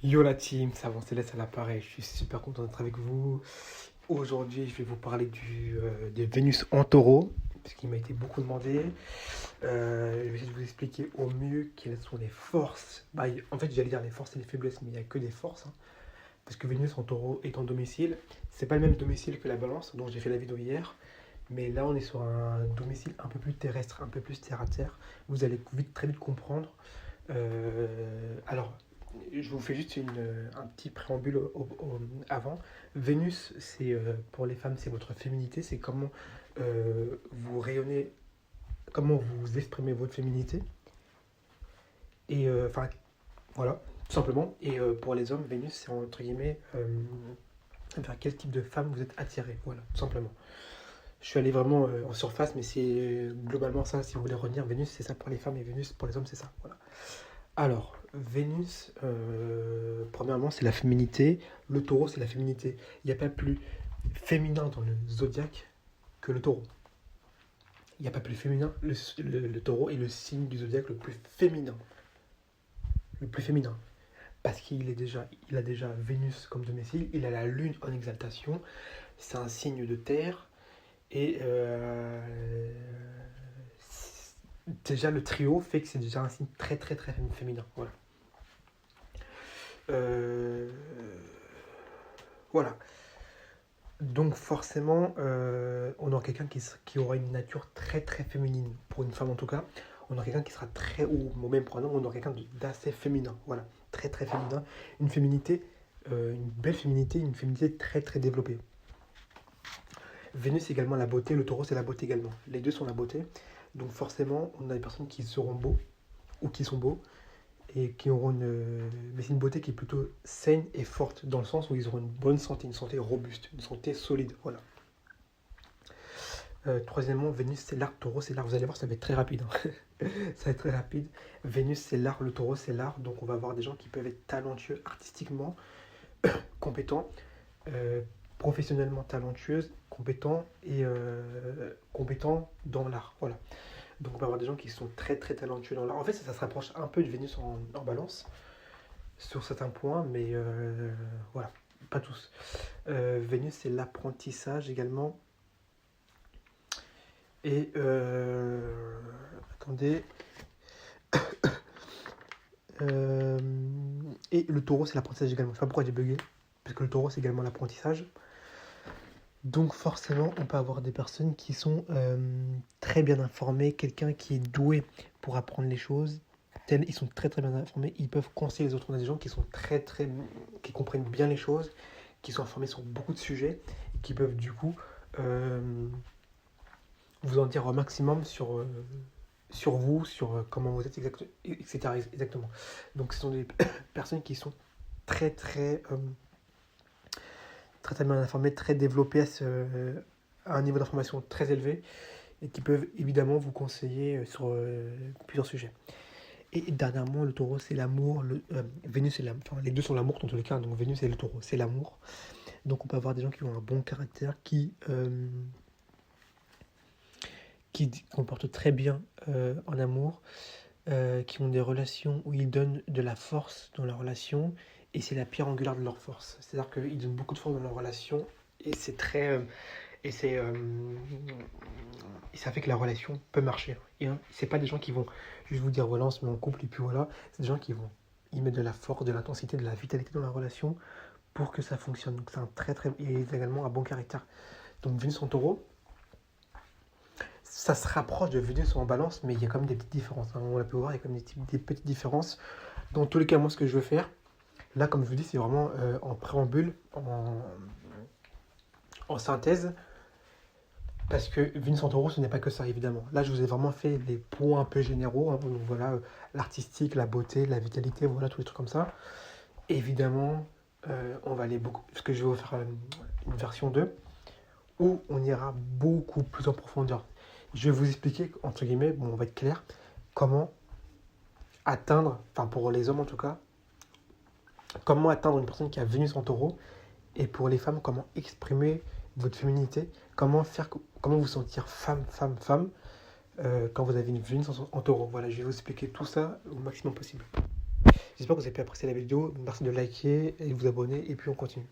Yo la team, ça va, Céleste à l'appareil, je suis super content d'être avec vous. Aujourd'hui, je vais vous parler de Vénus en taureau, parce qu'il m'a été beaucoup demandé. Je vais essayer de vous expliquer au mieux quelles sont les forces. En fait, j'allais dire les forces et les faiblesses, mais il n'y a que des forces, hein. Parce que Vénus en taureau est en domicile. C'est pas le même domicile que la balance, dont j'ai fait la vidéo hier. Mais là, on est sur un domicile un peu plus terrestre, un peu plus terre à terre. Vous allez très vite comprendre. Alors, je vous fais juste un petit préambule avant. Vénus, c'est pour les femmes, c'est votre féminité, c'est comment vous rayonnez, comment vous exprimez votre féminité. Et enfin, voilà, tout simplement. Et pour les hommes, Vénus, c'est entre guillemets vers quel type de femme vous êtes attiré. Voilà, tout simplement. Je suis allé vraiment en surface, mais c'est globalement ça. Si vous voulez retenir, Vénus, c'est ça pour les femmes et Vénus pour les hommes, c'est ça. Voilà. Alors, Vénus, premièrement, c'est la féminité. Le taureau, c'est la féminité. Il n'y a pas plus féminin dans le zodiaque que le taureau. Il n'y a pas plus féminin. Le taureau est le signe du zodiaque le plus féminin. Le plus féminin. Parce il a déjà Vénus comme domicile. Il a la lune en exaltation. C'est un signe de terre. Et déjà, le trio fait que c'est déjà un signe très, très, très féminin. Voilà. Euh, voilà. Donc forcément, on aura quelqu'un qui aura une nature très très féminine, pour une femme en tout cas. On aura quelqu'un qui sera très, ou même pour un homme, on aura quelqu'un d'assez féminin. Voilà, très très féminin. Une féminité, une belle féminité, une féminité très très développée. Vénus c'est également la beauté, le taureau c'est la beauté également. Les deux sont la beauté. Donc forcément, on a des personnes qui seront beaux, ou qui sont beaux, et qui auront mais c'est une beauté qui est plutôt saine et forte, dans le sens où ils auront une bonne santé, une santé robuste, une santé solide, voilà. Troisièmement, Vénus c'est l'art, taureau c'est l'art, vous allez voir ça va être très rapide, hein. Ça va être très rapide. Vénus c'est l'art, le taureau c'est l'art, donc on va avoir des gens qui peuvent être talentueux artistiquement, compétents, euh, professionnellement talentueux, compétents et compétents dans l'art, voilà. Donc on va avoir des gens qui sont très très talentueux dans l'art. En fait ça se rapproche un peu de Vénus en balance, sur certains points, mais voilà, pas tous. Vénus, c'est l'apprentissage également. Et attendez. Euh, et le taureau, c'est l'apprentissage également. Je sais pas pourquoi j'ai bugué, parce que le taureau, c'est également l'apprentissage. Donc forcément, on peut avoir des personnes qui sont très bien informées, quelqu'un qui est doué pour apprendre les choses. Ils sont très très bien informés, ils peuvent conseiller les autres. On a des gens qui sont qui comprennent bien les choses, qui sont informés sur beaucoup de sujets, et qui peuvent du coup vous en dire un maximum sur vous, sur comment vous êtes, etc. Exactement. Donc ce sont des personnes qui sont très très très très bien informées, très développées à un niveau d'information très élevé et qui peuvent évidemment vous conseiller sur plusieurs sujets. Et dernièrement, le taureau, c'est l'amour. Vénus, c'est l'amour. Enfin, les deux sont l'amour dans tous les cas. Donc Vénus et le taureau, c'est l'amour. Donc on peut avoir des gens qui ont un bon caractère, qui comportent très bien en amour, qui ont des relations où ils donnent de la force dans leurs relations. Et c'est la pierre angulaire de leur force. C'est-à-dire qu'ils donnent beaucoup de force dans leurs relations. Et c'est très... et c'est... et ça fait que la relation peut marcher. Et c'est pas des gens qui vont juste vous dire voilà, on se met en couple et puis voilà. C'est des gens qui vont y mettre de la force, de l'intensité, de la vitalité dans la relation pour que ça fonctionne. Donc c'est un très très... Et également un bon caractère. Donc Vénus en taureau, ça se rapproche de Vénus en balance, mais il y a quand même des petites différences, hein. On l'a pu voir, il y a quand même des petites différences. Dans tous les cas, moi ce que je veux faire, là comme je vous dis, c'est vraiment en préambule, en synthèse. Parce que Vénus en taureau, ce n'est pas que ça, évidemment. Là, je vous ai vraiment fait les points un peu généraux, hein. Donc voilà, l'artistique, la beauté, la vitalité, voilà, tous les trucs comme ça. Évidemment, on va aller beaucoup... Parce que je vais vous faire une version 2, où on ira beaucoup plus en profondeur. Je vais vous expliquer, entre guillemets, bon, on va être clair, comment atteindre, enfin pour les hommes en tout cas, comment atteindre une personne qui a Vénus en taureau, et pour les femmes, comment exprimer votre féminité, comment vous sentir femme, quand vous avez une Vénus en taureau. Voilà, je vais vous expliquer tout ça au maximum possible. J'espère que vous avez pu apprécier la vidéo. Merci de liker et de vous abonner et puis on continue.